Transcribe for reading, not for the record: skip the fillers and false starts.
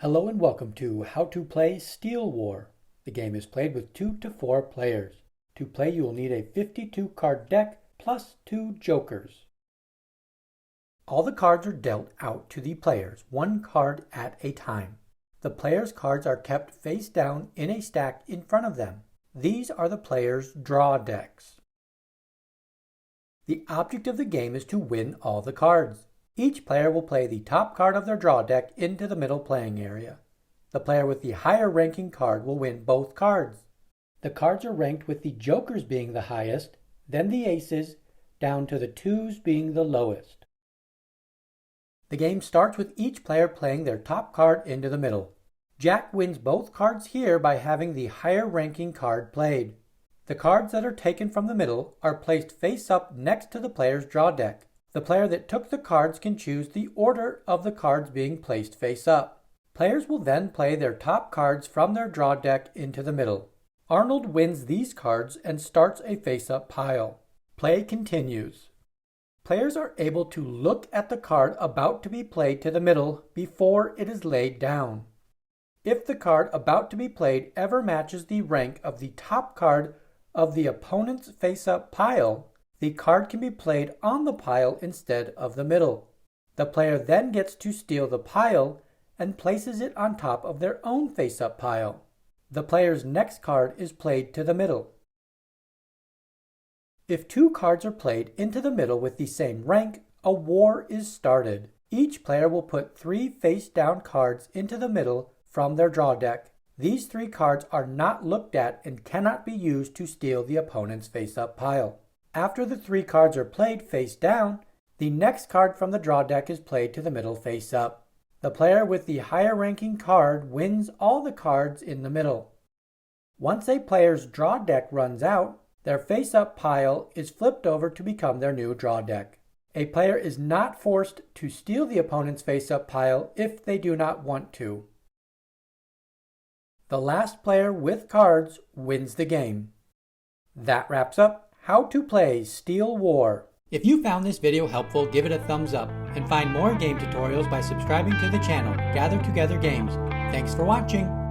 Hello and welcome to How to Play Steel War. The game is played with 2 to 4 players. To play, you will need a 52 card deck plus 2 jokers. All the cards are dealt out to the players, 1 card at a time. The players' cards are kept face down in a stack in front of them. These are the players' draw decks. The object of the game is to win all the cards. Each player will play the top card of their draw deck into the middle playing area. The player with the higher ranking card will win both cards. The cards are ranked with the jokers being the highest, then the aces, down to the twos being the lowest. The game starts with each player playing their top card into the middle. Jack wins both cards here by having the higher ranking card played. The cards that are taken from the middle are placed face up next to the player's draw deck. The player that took the cards can choose the order of the cards being placed face up. Players will then play their top cards from their draw deck into the middle. Arnold wins these cards and starts a face-up pile. Play continues. Players are able to look at the card about to be played to the middle before it is laid down. If the card about to be played ever matches the rank of the top card of the opponent's face-up pile, the card can be played on the pile instead of the middle. The player then gets to steal the pile and places it on top of their own face-up pile. The player's next card is played to the middle. If 2 cards are played into the middle with the same rank, a war is started. Each player will put 3 face-down cards into the middle from their draw deck. These 3 cards are not looked at and cannot be used to steal the opponent's face-up pile. After the 3 cards are played face down, the next card from the draw deck is played to the middle face up. The player with the higher ranking card wins all the cards in the middle. Once a player's draw deck runs out, their face up pile is flipped over to become their new draw deck. A player is not forced to steal the opponent's face up pile if they do not want to. The last player with cards wins the game. That wraps up How to Play Steel War. If you found this video helpful, give it a thumbs up and find more game tutorials by subscribing to the channel Gather Together Games. Thanks for watching.